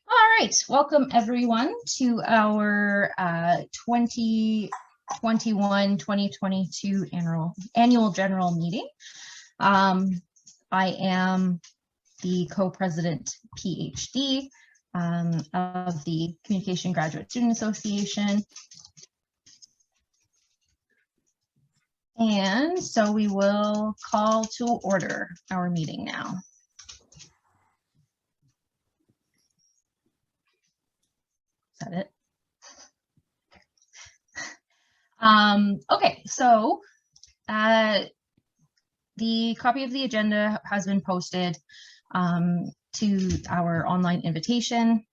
All right, welcome everyone to our 2021-2022 Annual General Meeting. I am the co-president PhD of the Communication Graduate Student Association. And so we will call to order our meeting now. Is that it? Okay, so the copy of the agenda has been posted to our online invitation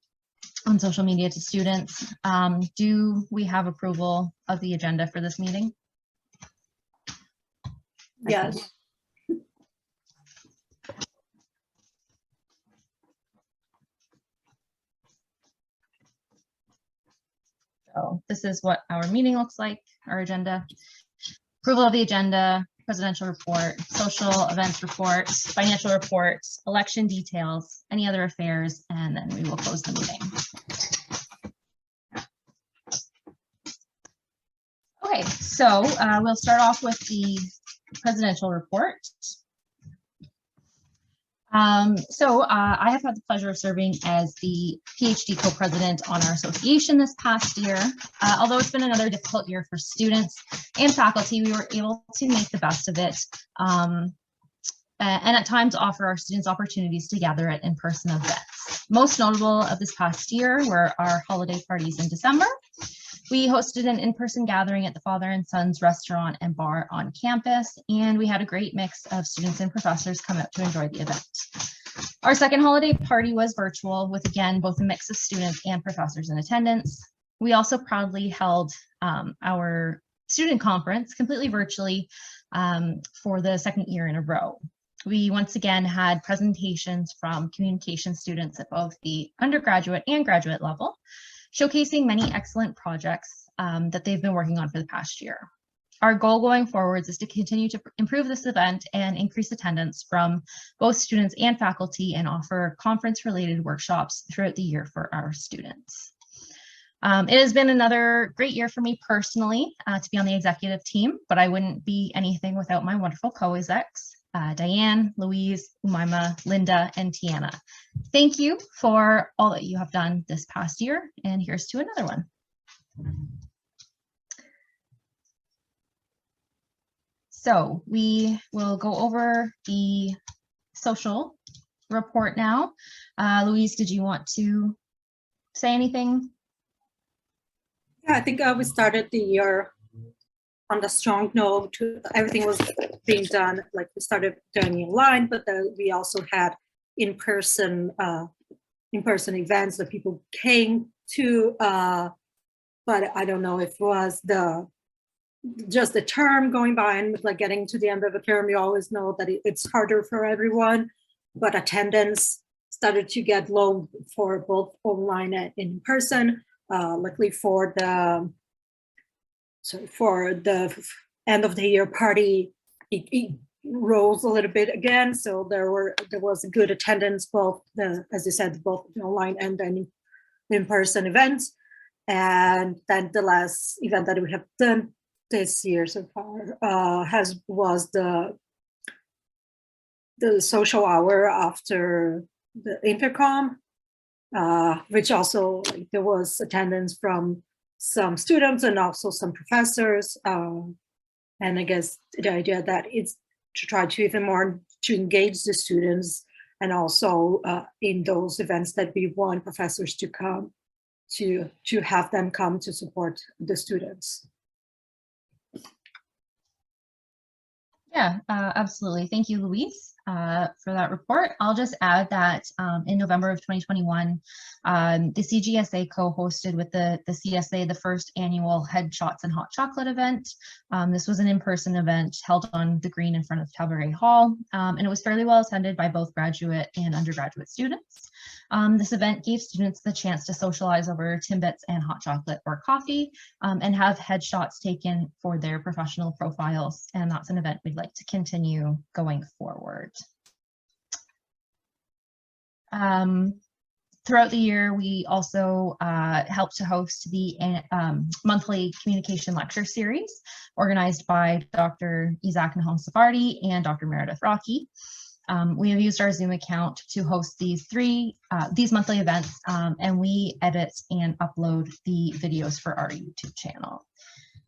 on social media to students. Do we have approval of the agenda for this meeting? Yes. So this is what our meeting looks like, our agenda. Approval of the agenda, presidential report, social events reports, financial reports, election details, any other affairs, and then we will close the meeting. Okay, so we'll start off with the presidential report. I have had the pleasure of serving as the PhD co-president on our association this past year. Although it's been another difficult year for students and faculty, we were able to make the best of it and at times offer our students opportunities to gather at in-person events. Most notable of this past year were our holiday parties in December. We hosted an in-person gathering at the Father and Sons restaurant and bar on campus, and we had a great mix of students and professors come out to enjoy the event. Our second holiday party was virtual, with again both a mix of students and professors in attendance. We also proudly held our student conference completely virtually for the second year in a row. We once again had presentations from communication students at both the undergraduate and graduate level, showcasing many excellent projects that they've been working on for the past year. Our goal going forwards is to continue to improve this event and increase attendance from both students and faculty and offer conference-related workshops throughout the year for our students. It has been another great year for me personally to be on the executive team, but I wouldn't be anything without my wonderful co-execs. Diane, Louise, Umaima, Linda, and Tiana. Thank you for all that you have done this past year, and here's to another one. So we will go over the social report now. Louise, did you want to say anything? Yeah, I think we started the year on the strong note. Everything was being done, like we started doing online, but then we also had in-person events that people came to, but I don't know if it was just the term going by, and like getting to the end of the term, you always know that it's harder for everyone, but attendance started to get low for both online and in person. Luckily for the end of the year party, it rose a little bit again. So there was a good attendance, both as you said, both online and then in-person events. And then the last event that we have done this year so far was the social hour after the intercom, which also there was attendance from some students and also some professors. And I guess the idea that it's to try to even more to engage the students, and also in those events that we want professors to come to have them come to support the students. Yeah, absolutely. Thank you, Louise, for that report. I'll just add that in November of 2021, the CGSA co-hosted with the CSA the first annual Headshots and Hot Chocolate event. This was an in-person event held on the green in front of Cabaret Hall, and it was fairly well attended by both graduate and undergraduate students. This event gave students the chance to socialize over Timbits and hot chocolate or coffee, and have headshots taken for their professional profiles, and that's an event we'd like to continue going forward. Throughout the year, we also helped to host the monthly communication lecture series organized by Dr. Isaac Nahom-Safardi and Dr. Meredith Rocky. We have used our Zoom account to host these monthly events, and we edit and upload the videos for our YouTube channel.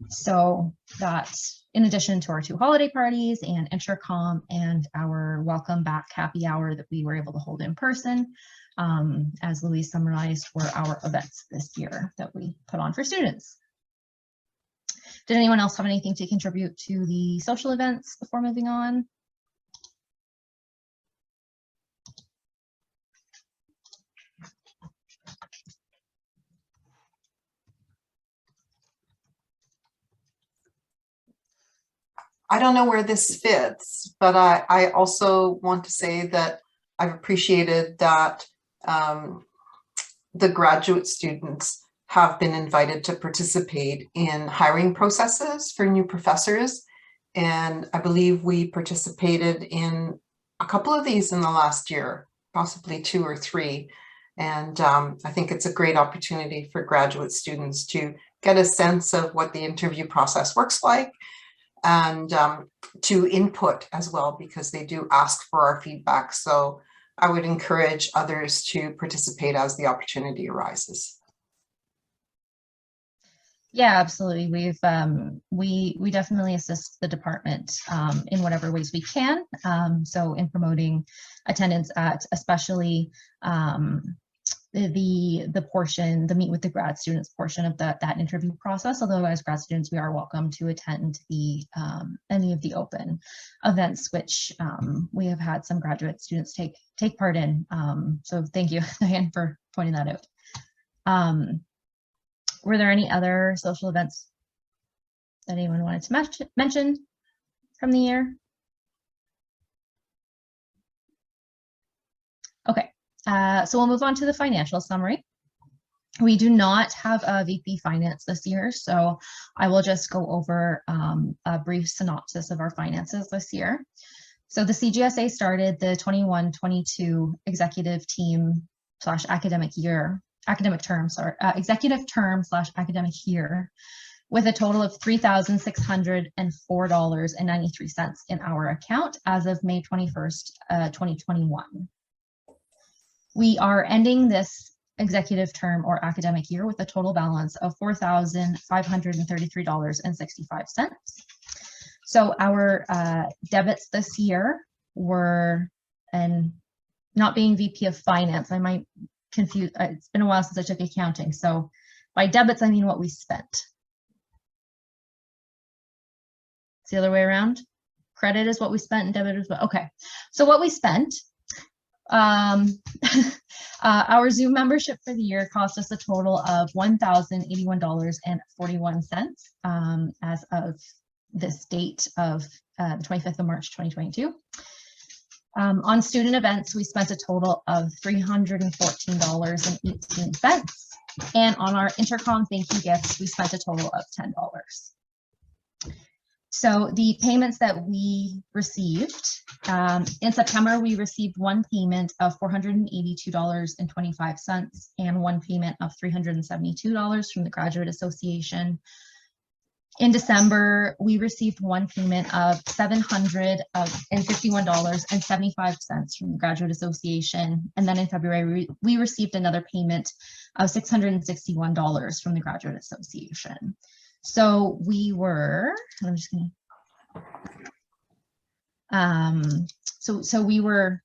So that's in addition to our 2 holiday parties and intercom and our welcome back happy hour that we were able to hold in person, as Louise summarized, were our events this year that we put on for students. Did anyone else have anything to contribute to the social events before moving on? I don't know where this fits, but I also want to say that I've appreciated that the graduate students have been invited to participate in hiring processes for new professors. And I believe we participated in a couple of these in the last year, possibly 2 or 3. And I think it's a great opportunity for graduate students to get a sense of what the interview process works like, and to input as well, because they do ask for our feedback. So I would encourage others to participate as the opportunity arises. Yeah, absolutely. We definitely assist the department in whatever ways we can. So in promoting attendance at especially the portion, the meet with the grad students portion of that interview process. Although as grad students, we are welcome to attend the any of the open events, which we have had some graduate students take part in. So thank you, Diane, for pointing that out. Were there any other social events that anyone wanted to mention from the year? Okay. So we'll move on to the financial summary. We do not have a VP Finance this year, so I will just go over a brief synopsis of our finances this year. So the CGSA started the 21-22 executive team / academic term / academic year with a total of $3,604.93 in our account as of May 21st, 2021. We are ending this executive term or academic year with a total balance of $4,533.65. So our debits this year were, and not being VP of Finance, I might confuse, it's been a while since I took accounting. So by debits, I mean what we spent. It's the other way around. Credit is what we spent and debit is what, okay. So what we spent, our Zoom membership for the year cost us a total of $1,081.41 as of this date of the 25th of March, 2022. On student events, we spent a total of $314.18. And on our intercom thank you gifts, we spent a total of $10. So the payments that we received, in September, we received one payment of $482.25 and one payment of $372 from the Graduate Association. In December, we received one payment of $751.75 from the Graduate Association. And then in February, we received another payment of $661 from the Graduate Association. So we were, I'm just gonna, so we were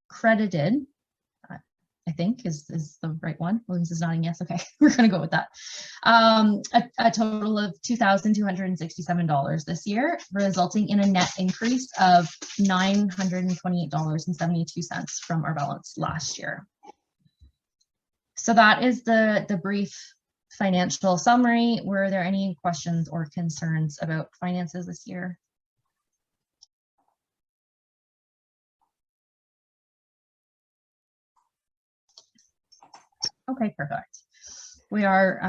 credited, I think is the right one. Williams is nodding yes. Okay, we're gonna go with that. A total of $2,267 this year, resulting in a net increase of $928.72 from our balance last year. So that is the brief financial summary. Were there any questions or concerns about finances this year? Okay, perfect. We are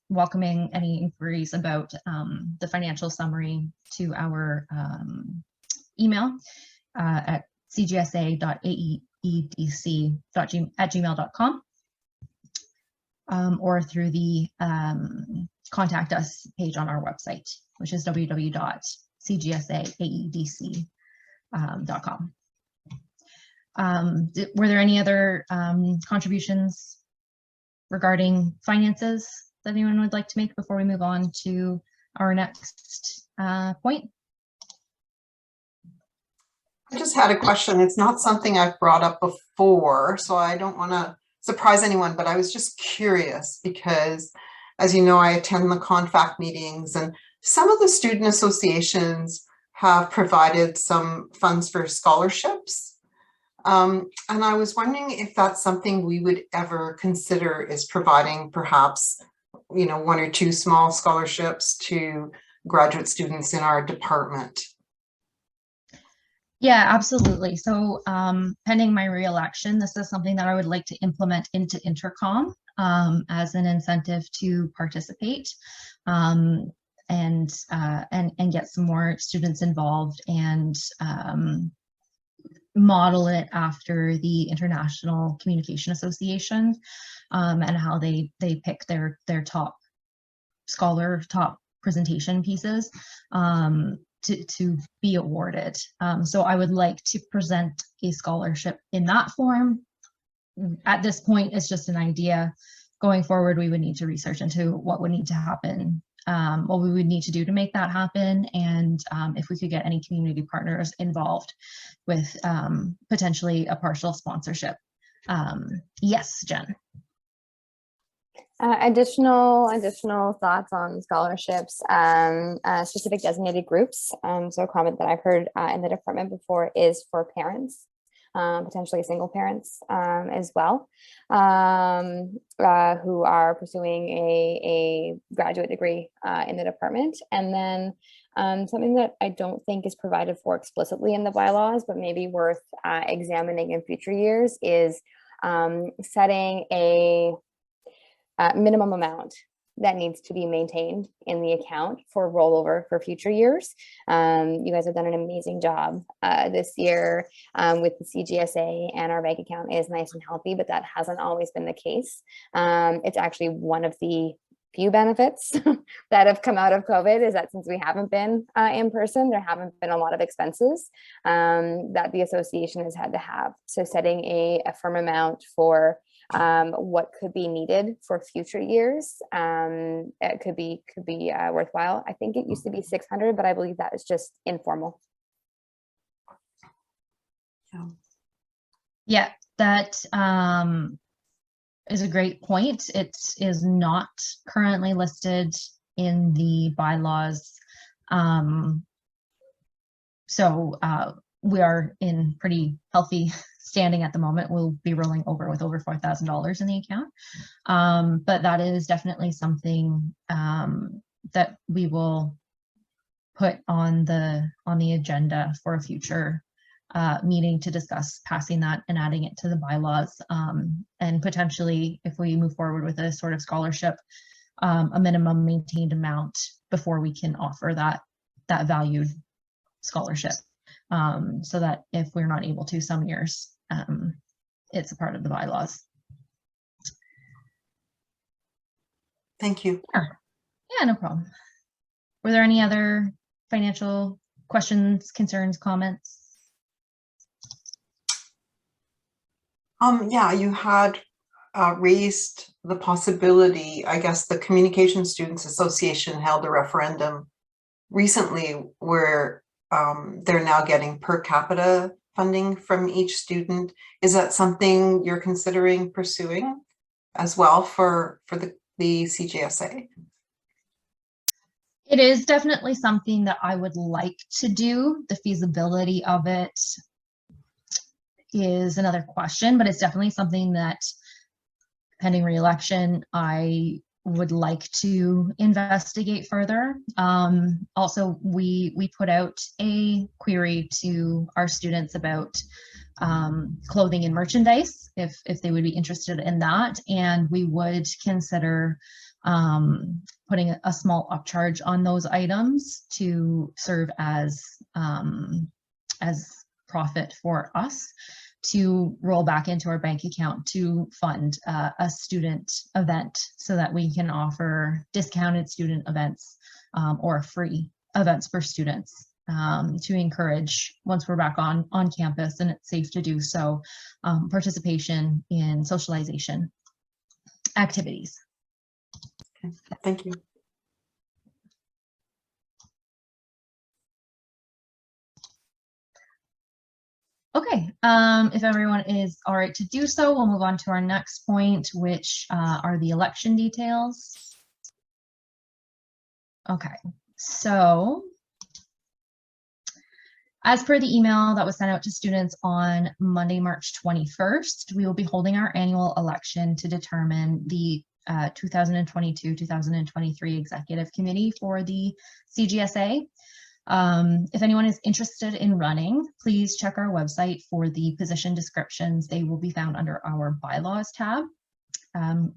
welcoming any inquiries about the financial summary to our email at cgsa.aedc cgsa.aedc@gmail.com, or through the contact us page on our website, which is www.cgsa.aedc.com. Were there any other contributions regarding finances that anyone would like to make before we move on to our next point? I just had a question. It's not something I've brought up before, so I don't want to surprise anyone, but I was just curious because, as you know, I attend the CONFAC meetings, and some of the student associations have provided some funds for scholarships. And I was wondering if that's something we would ever consider, is providing perhaps, you know, 1 or 2 small scholarships to graduate students in our department. Yeah, absolutely. So pending my re-election, this is something that I would like to implement into Intercom as an incentive to participate and get some more students involved and model it after the International Communication Association and how they pick their top presentation pieces to be awarded. So I would like to present a scholarship in that form. At this point, it's just an idea. Going forward, we would need to research into what would need to happen, what we would need to do to make that happen, and if we could get any community partners involved with potentially a partial sponsorship. Yes, Jen. Additional thoughts on scholarships, specific designated groups. So a comment that I've heard in the department before is for parents, potentially single parents as well, who are pursuing a graduate degree in the department. And then something that I don't think is provided for explicitly in the bylaws, but maybe worth examining in future years, is setting a minimum amount that needs to be maintained in the account for rollover for future years. You guys have done an amazing job this year with the CGSA, and our bank account is nice and healthy, but that hasn't always been the case. It's actually one of the few benefits that have come out of COVID, is that since we haven't been in person, there haven't been a lot of expenses that the association has had to have. So setting a firm amount for what could be needed for future years, it could be worthwhile. I think it used to be 600, but I believe that is just informal. Yeah, that is a great point. It is not currently listed in the bylaws. So we are in pretty healthy standing at the moment. We'll be rolling over with over $4,000 in the account. But that is definitely something that we will put on the agenda for a future meeting to discuss passing that and adding it to the bylaws, and potentially, if we move forward with a sort of scholarship, a minimum maintained amount before we can offer that valued scholarship, so that if we're not able to some years, it's a part of the bylaws. Thank you. Yeah, no problem. Were there any other financial questions, concerns, comments? Yeah, you had raised the possibility, I guess the Communication Students Association held a referendum recently where they're now getting per capita funding from each student. Is that something you're considering pursuing as well for the CGSA? It is definitely something that I would like to do. The feasibility of it is another question, but it's definitely something that, pending re-election, I would like to investigate further. Also, we put out a query to our students about clothing and merchandise, if they would be interested in that, and we would consider putting a small upcharge on those items to serve as profit for us to roll back into our bank account to fund a student event so that we can offer discounted student events or free events for students to encourage, once we're back on campus and it's safe to do so, participation in socialization activities. Okay, thank you. Okay, if everyone is all right to do so, we'll move on to our next point, which are the election details. Okay, so as per the email that was sent out to students on Monday, March 21st, we will be holding our annual election to determine the 2022-2023 Executive Committee for the CGSA. If anyone is interested in running, please check our website for the position descriptions. They will be found under our bylaws tab.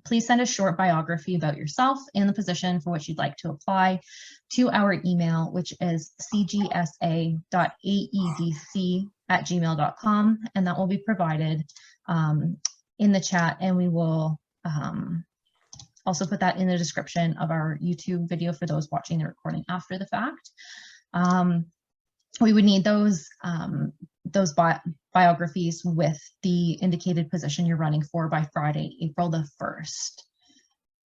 Please send a short biography about yourself and the position for which you'd like to apply to our email, which is cgsa.aedc@gmail.com, and that will be provided in the chat, and we will also put that in the description of our YouTube video for those watching the recording after the fact. We would need those biographies with the indicated position you're running for by Friday, April the 1st.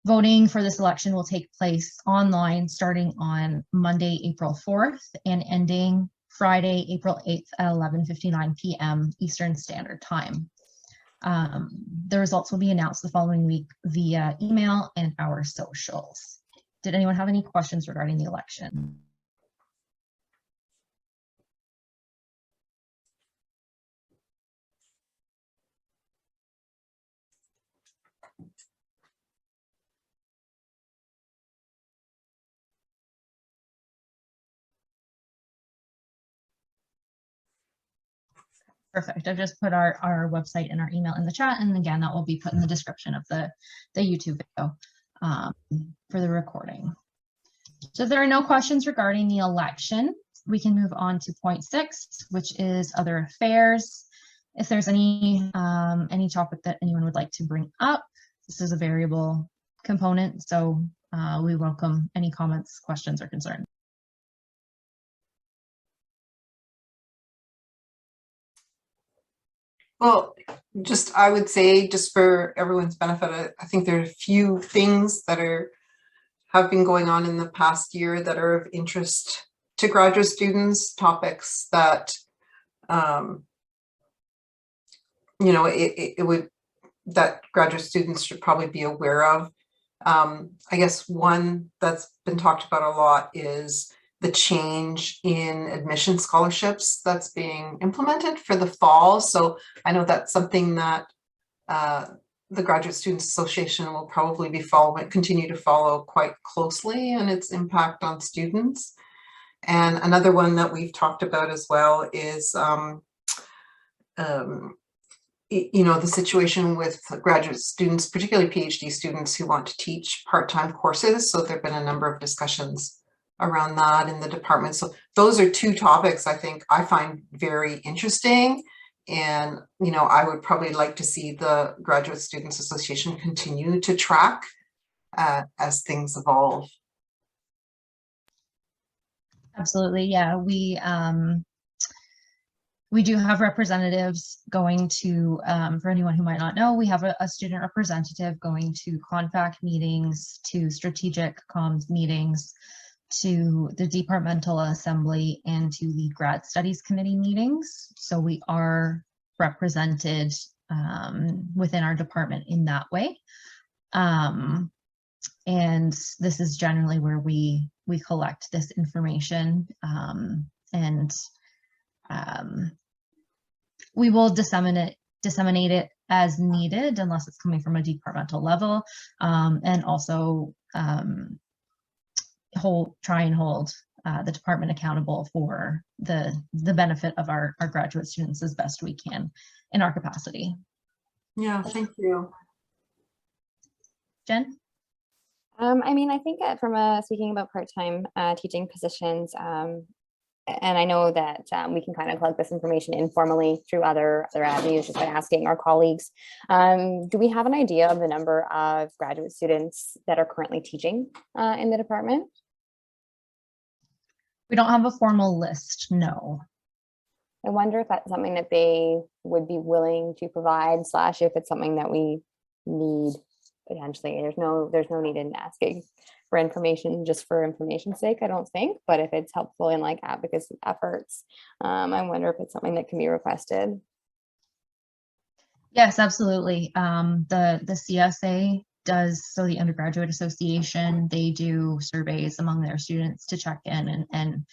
Voting for this election will take place online starting on Monday, April 4th and ending Friday, April 8th at 11:59 p.m. Eastern Standard Time. The results will be announced the following week via email and our socials. Did anyone have any questions regarding the election? Perfect. I've just put our website and our email in the chat, and again, that will be put in the description of the YouTube video for the recording. So if there are no questions regarding the election, we can move on to point 6, which is other affairs. If there's any topic that anyone would like to bring up, this is a variable component, so we welcome any comments, questions, or concerns. Well, I would say, just for everyone's benefit, I think there are a few things that have been going on in the past year that are of interest to graduate students, topics that, that graduate students should probably be aware of. I guess one that's been talked about a lot is the change in admission scholarships that's being implemented for the fall. So I know that's something that the Graduate Students Association will probably be continue to follow quite closely, and its impact on students. And another one that we've talked about as well is the situation with graduate students, particularly PhD students who want to teach part-time courses. So there've been a number of discussions around that in the department. So those are two topics I think I find very interesting. And, I would probably like to see the Graduate Students Association continue to track as things evolve. Absolutely, yeah. We do have representatives going to, for anyone who might not know, we have a student representative going to CONFAC meetings, to strategic comms meetings, to the departmental assembly, and to the grad studies committee meetings. So we are represented within our department in that way. And this is generally where we collect this information, and we will disseminate it as needed unless it's coming from a departmental level, and also try and hold the department accountable for the benefit of our graduate students as best we can in our capacity. Yeah, thank you. Jen? I mean, I think from speaking about part-time teaching positions, and I know that we can kind of collect this information informally through other avenues, just by asking our colleagues. Do we have an idea of the number of graduate students that are currently teaching in the department? We don't have a formal list, no. I wonder if that's something that they would be willing to provide, / if it's something that we need potentially. There's no need in asking for information just for information's sake, I don't think, but if it's helpful in like advocacy efforts, I wonder if it's something that can be requested. Yes, absolutely. The CSA does, so the Undergraduate Association, they do surveys among their students to check in and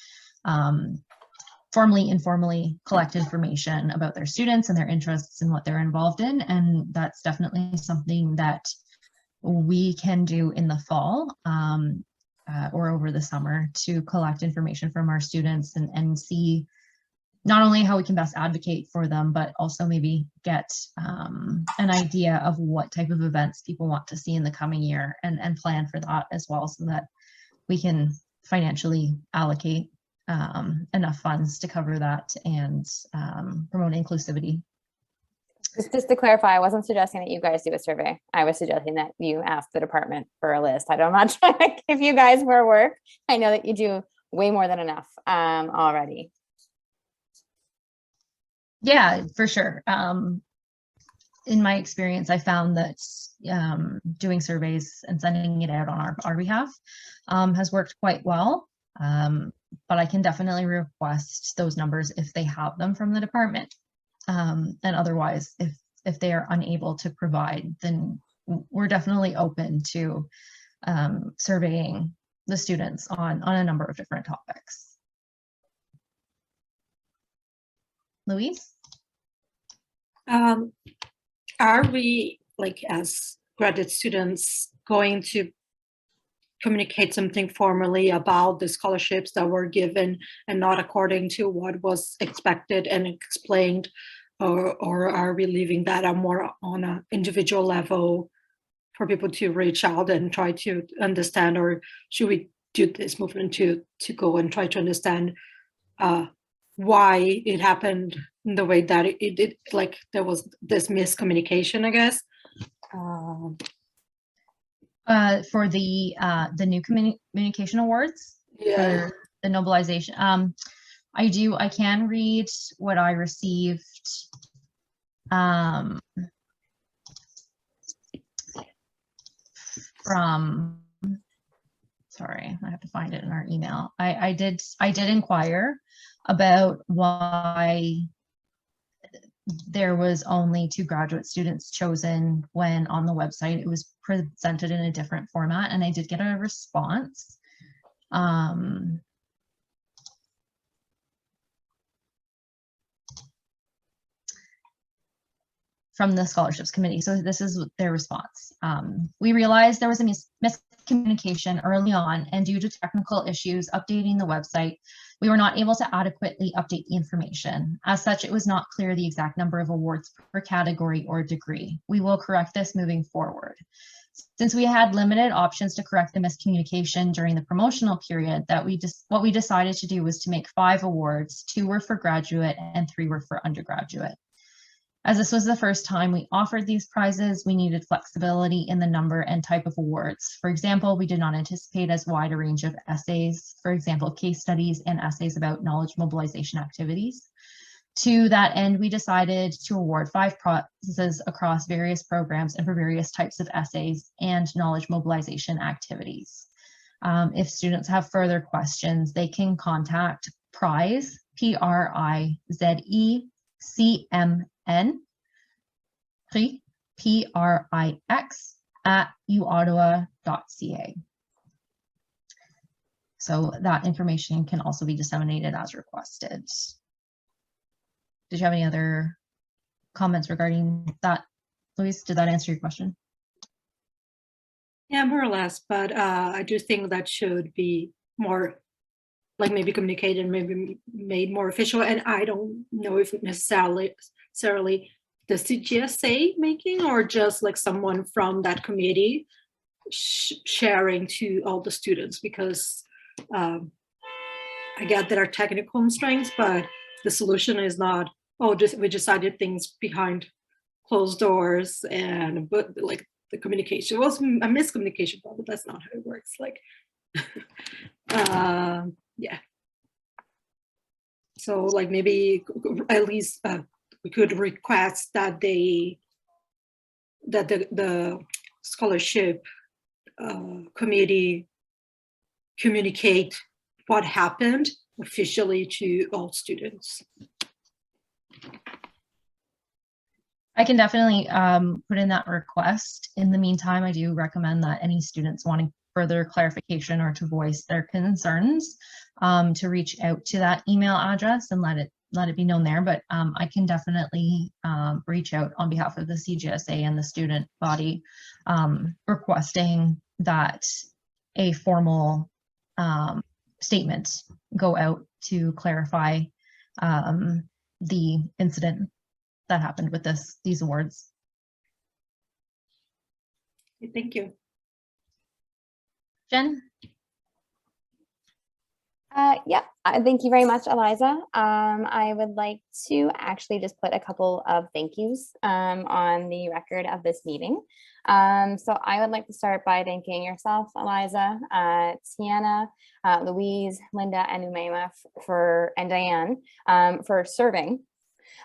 formally, informally collect information about their students and their interests and what they're involved in. And that's definitely something that we can do in the fall or over the summer to collect information from our students and see not only how we can best advocate for them, but also maybe get an idea of what type of events people want to see in the coming year and plan for that as well, so that we can financially allocate enough funds to cover that and promote inclusivity. Just to clarify, I wasn't suggesting that you guys do a survey. I was suggesting that you ask the department for a list. I'm not trying to give you guys more work. I know that you do way more than enough already. Yeah, for sure. In my experience, I found that doing surveys and sending it out on our behalf has worked quite well. But I can definitely request those numbers if they have them from the department. And otherwise, if they are unable to provide, then we're definitely open to surveying the students on a number of different topics. Louise? Are we, like, as graduate students, going to communicate something formally about the scholarships that were given and not according to what was expected and explained, or are we leaving that more on an individual level for people to reach out and try to understand, or should we do this movement to go and try to understand why it happened in the way that it did, like there was this miscommunication, I guess? For the new communication awards, Yeah. for the Nobelization, I can read what I received from, sorry, I have to find it in our email. I did inquire about why there was only 2 graduate students chosen when on the website it was presented in a different format, and I did get a response. From the scholarships committee. So this is their response. We realized there was a miscommunication early on, and due to technical issues updating the website, we were not able to adequately update the information. As such, it was not clear the exact number of awards per category or degree. We will correct this moving forward. Since we had limited options to correct the miscommunication during the promotional period, what we decided to do was to make 5 awards. 2 were for graduate and 3 were for undergraduate. As this was the first time we offered these prizes, we needed flexibility in the number and type of awards. For example, we did not anticipate as wide a range of essays, for example, case studies and essays about knowledge mobilization activities. To that end, we decided to award 5 prizes across various programs and for various types of essays and knowledge mobilization activities. If students have further questions, they can contact prize, PRIZECMN, PRIX at uottawa.ca. So that information can also be disseminated as requested. Did you have any other comments regarding that, Louise? Did that answer your question? Yeah, more or less, but I do think that should be more, like, maybe communicated, maybe made more official. And I don't know if necessarily the CGSA making, or just like someone from that committee sharing to all the students, because I get there are technical constraints, but the solution is not, oh, just we decided things behind closed doors and but like the communication was a miscommunication problem. That's not how it works. Like, yeah. So like maybe at least we could request that the scholarship committee communicate what happened officially to all students. I can definitely put in that request. In the meantime, I do recommend that any students wanting further clarification or to voice their concerns to reach out to that email address and let it be known there. But I can definitely reach out on behalf of the CGSA and the student body requesting that a formal statement go out to clarify the incident that happened with these awards. Thank you. Jen? Yeah, thank you very much, Eliza. I would like to actually just put a couple of thank yous on the record of this meeting. So I would like to start by thanking yourself, Eliza, Tiana, Louise, Linda, and Umaima and Diane for serving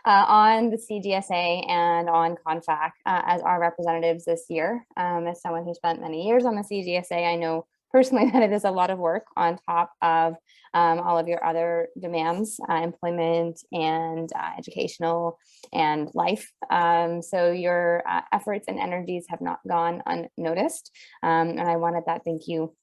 on the CGSA and on CONFAC as our representatives this year. As someone who spent many years on the CGSA, I know personally that it is a lot of work on top of all of your other demands, employment and educational and life. So your efforts and energies have not gone unnoticed. And I wanted that thank you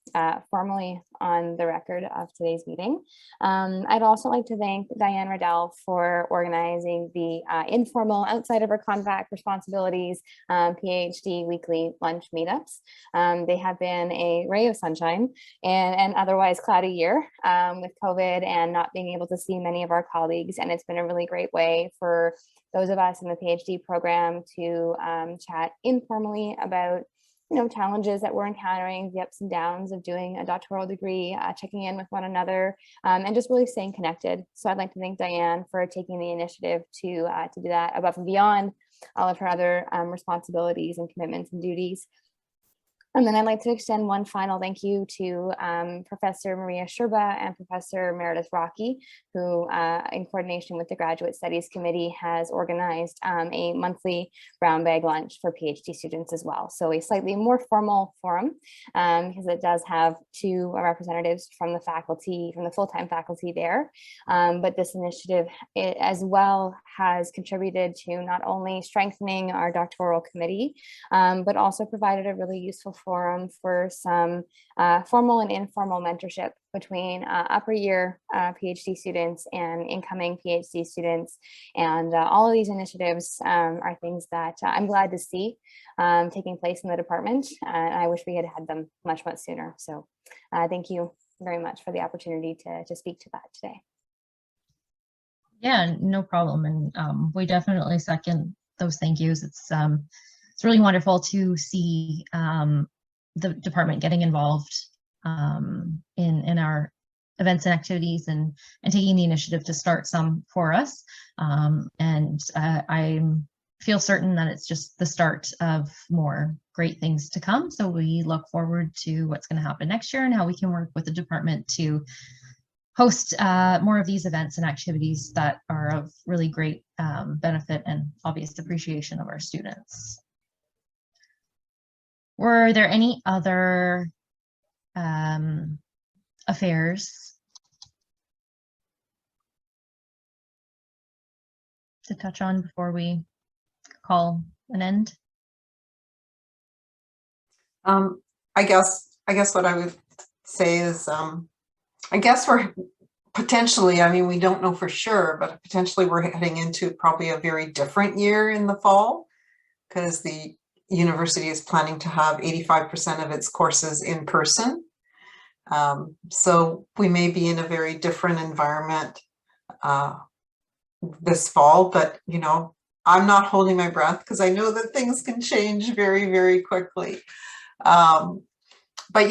formally on the record of today's meeting. I'd also like to thank Diane Riddell for organizing the informal, outside of her CONVAC responsibilities, PhD weekly lunch meetups. They have been a ray of sunshine in an otherwise cloudy year with COVID and not being able to see many of our colleagues. And it's been a really great way for those of us in the PhD program to chat informally about challenges that we're encountering, the ups and downs of doing a doctoral degree, checking in with one another, and just really staying connected. So I'd like to thank Diane for taking the initiative to do that above and beyond all of her other responsibilities and commitments and duties. And then I'd like to extend one final thank you to Professor Maria Sherba and Professor Meredith Rocky, who in coordination with the Graduate Studies Committee has organized a monthly brown bag lunch for PhD students as well. So a slightly more formal forum because it does have two representatives from the faculty, from the full-time faculty there. But this initiative as well has contributed to not only strengthening our doctoral committee, but also provided a really useful forum for some formal and informal mentorship between upper year PhD students and incoming PhD students. And all of these initiatives are things that I'm glad to see taking place in the department. And I wish we had had them much sooner. So thank you very much for the opportunity to speak to that today. Yeah, no problem. And we definitely second those thank yous. It's really wonderful to see the department getting involved in our events and activities and taking the initiative to start some for us. And I feel certain that it's just the start of more great things to come. So we look forward to what's going to happen next year and how we can work with the department to host more of these events and activities that are of really great benefit and obvious appreciation of our students. Were there any other affairs to touch on before we call an end? I guess what I would say is, I guess we're potentially, I mean, we don't know for sure, but potentially we're heading into probably a very different year in the fall because the university is planning to have 85% of its courses in person. So we may be in a very different environment this fall, but I'm not holding my breath because I know that things can change very, very quickly. But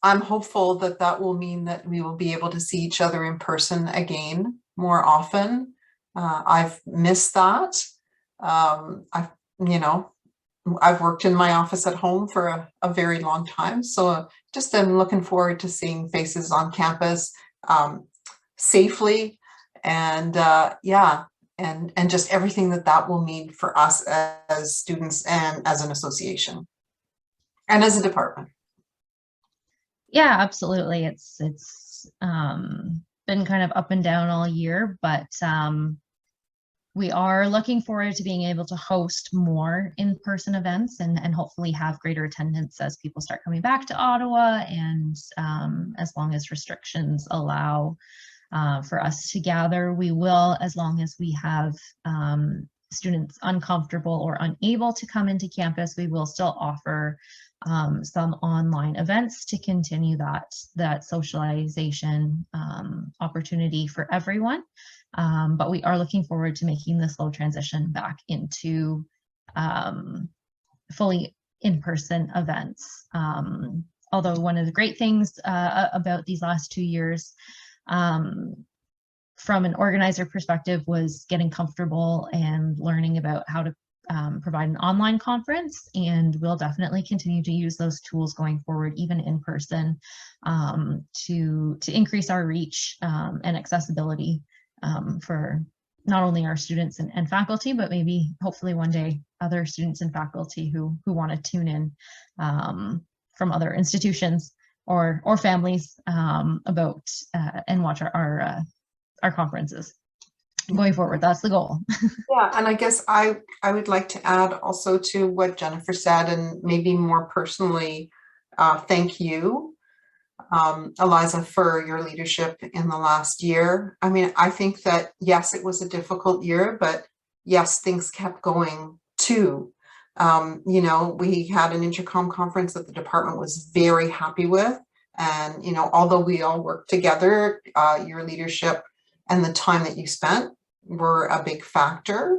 I'm hopeful that that will mean that we will be able to see each other in person again more often. I've missed that. I've worked in my office at home for a very long time. So just I'm looking forward to seeing faces on campus safely, and and just everything that will mean for us as students and as an association and as a department. Yeah, absolutely. It's been kind of up and down all year, but we are looking forward to being able to host more in-person events and hopefully have greater attendance as people start coming back to Ottawa, and as long as restrictions allow for us to gather, we will, as long as we have students uncomfortable or unable to come into campus, we will still offer some online events to continue that socialization opportunity for everyone. But we are looking forward to making the slow transition back into fully in-person events. Although one of the great things about these last 2 years from an organizer perspective was getting comfortable and learning about how to provide an online conference, and we'll definitely continue to use those tools going forward, even in person, to increase our reach and accessibility for not only our students and faculty, but maybe hopefully one day other students and faculty who want to tune in from other institutions or families about and watch our conferences going forward. That's the goal. Yeah, and I guess I would like to add also to what Jennifer said, and maybe more personally, thank you, Eliza, for your leadership in the last year. I mean, I think that, yes, it was a difficult year, but yes, things kept going too. We had an intercom conference that the department was very happy with. And, although we all worked together, your leadership and the time that you spent were a big factor.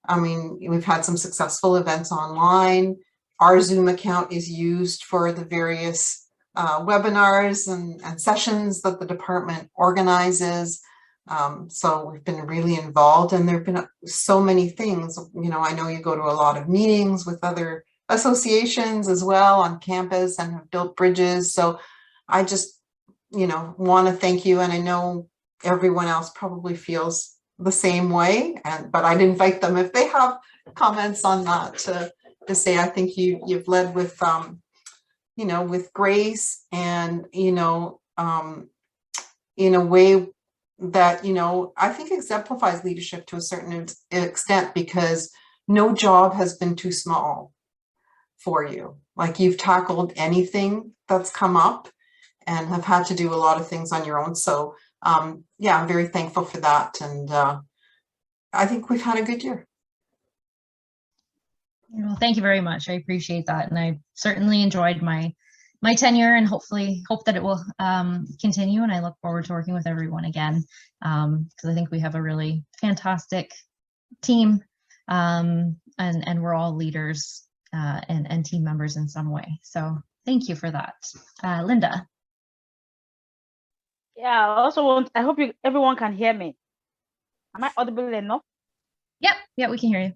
I mean, we've had some successful events online. Our Zoom account is used for the various webinars and sessions that the department organizes. So we've been really involved, and there've been so many things. I know you go to a lot of meetings with other associations as well on campus and have built bridges. So I just, want to thank you. And I know everyone else probably feels the same way, but I'd invite them if they have comments on that to say, I think you've led with, with grace and, in a way that, I think exemplifies leadership to a certain extent, because no job has been too small for you. Like, you've tackled anything that's come up and have had to do a lot of things on your own. So yeah, I'm very thankful for that. And I think we've had a good year. Well, thank you very much. I appreciate that. And I certainly enjoyed my tenure, and hope that it will continue. And I look forward to working with everyone again, because I think we have a really fantastic team, and we're all leaders and team members in some way. So thank you for that. Linda. Yeah, I hope everyone can hear me. Am I audible enough? Yeah, we can hear you.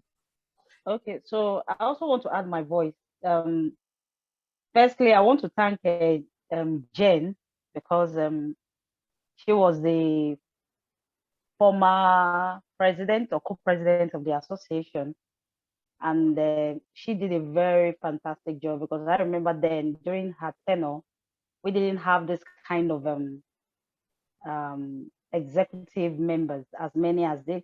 Okay, so I also want to add my voice. Firstly, I want to thank Jen, because she was the former president or co-president of the association, and she did a very fantastic job, because I remember then during her tenure, we didn't have this kind of executive members as many as this.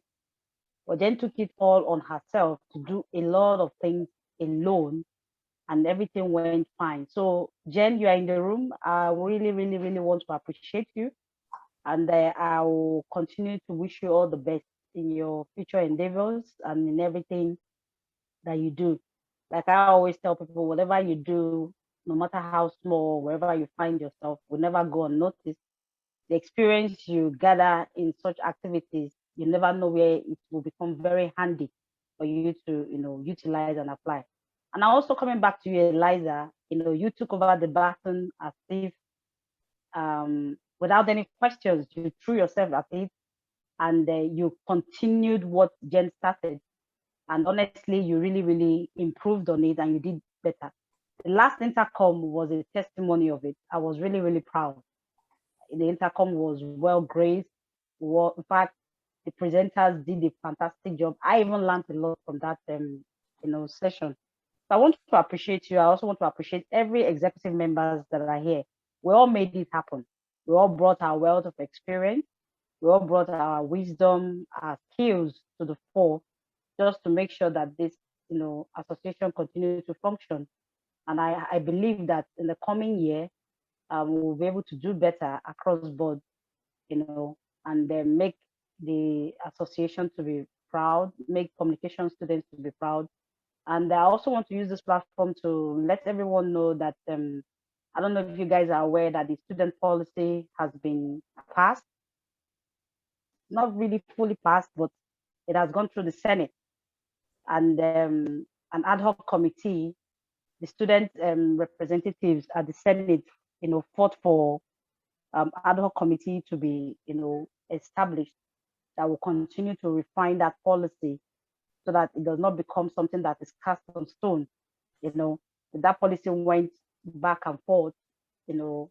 But Jen took it all on herself to do a lot of things alone, and everything went fine. So Jen, you are in the room. I really, really, really want to appreciate you, and I will continue to wish you all the best in your future endeavors and in everything that you do. Like I always tell people, whatever you do, no matter how small, wherever you find yourself, will never go unnoticed. The experience you gather in such activities, you never know where it will become very handy for you to, utilize and apply. And also coming back to you, Eliza, you took over the baton as if without any questions, you threw yourself at it, and you continued what Jen started. And honestly, you really, really improved on it, and you did better. The last intercom was a testimony of it. I was really, really proud. The intercom was well graced. In fact, the presenters did a fantastic job. I even learned a lot from that, session. So I want to appreciate you. I also want to appreciate every executive members that are here. We all made it happen. We all brought our wealth of experience. We all brought our wisdom, our skills to the fore, just to make sure that this, association continues to function. And I believe that in the coming year, we'll be able to do better across board, and then make the association to be proud, make communication students to be proud. And I also want to use this platform to let everyone know that I don't know if you guys are aware that the student policy has been passed. Not really fully passed, but it has gone through the Senate. And an ad hoc committee, the student representatives at the Senate, fought for ad hoc committee to be, established that will continue to refine that policy so that it does not become something that is cast on stone. That policy went back and forth, students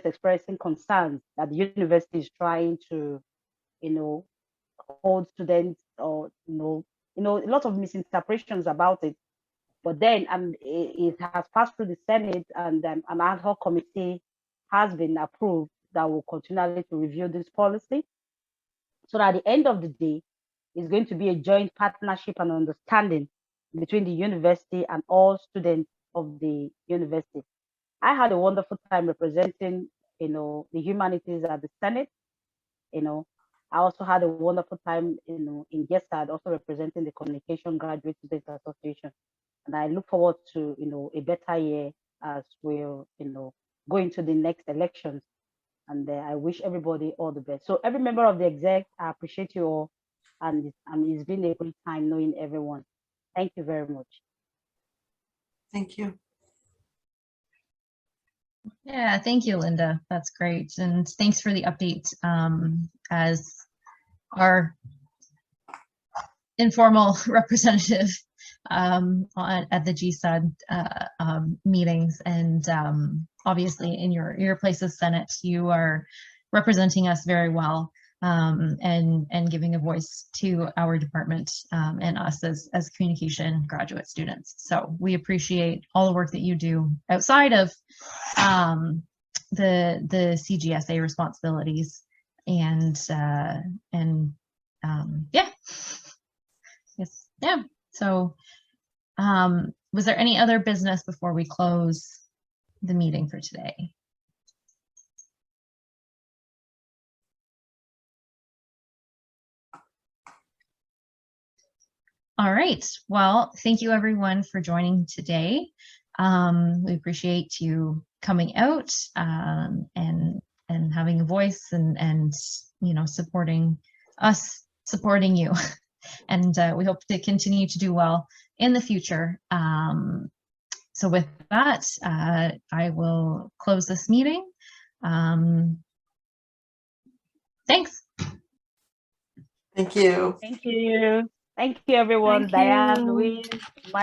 expressing concerns that the university is trying to, hold students, or, a lot of misinterpretations about it. But then it has passed through the Senate, and an ad hoc committee has been approved that will continually to review this policy. So that at the end of the day, it's going to be a joint partnership and understanding between the university and all students of the university. I had a wonderful time representing, the humanities at the Senate. I also had a wonderful time, in GESAD, also representing the Communication Graduate Students Association. And I look forward to, a better year as we'll, go into the next elections. And I wish everybody all the best. So every member of the exec, I appreciate you all. And it's been a great time knowing everyone. Thank you very much. Thank you. Yeah, thank you, Linda. That's great. And thanks for the update as our informal representative at the GSAD meetings. And obviously in your place as Senate, you are representing us very well and giving a voice to our department and us as communication graduate students. So we appreciate all the work that you do outside of the CGSA responsibilities. And yeah. Yes. Yeah. So was there any other business before we close the meeting for today? All right. Well, thank you everyone for joining today. We appreciate you coming out and having a voice and supporting us, supporting you. And we hope to continue to do well in the future. So with that, I will close this meeting. Thanks. Thank you. Thank you. Thank you, everyone. Thank Diane, you. Louise, my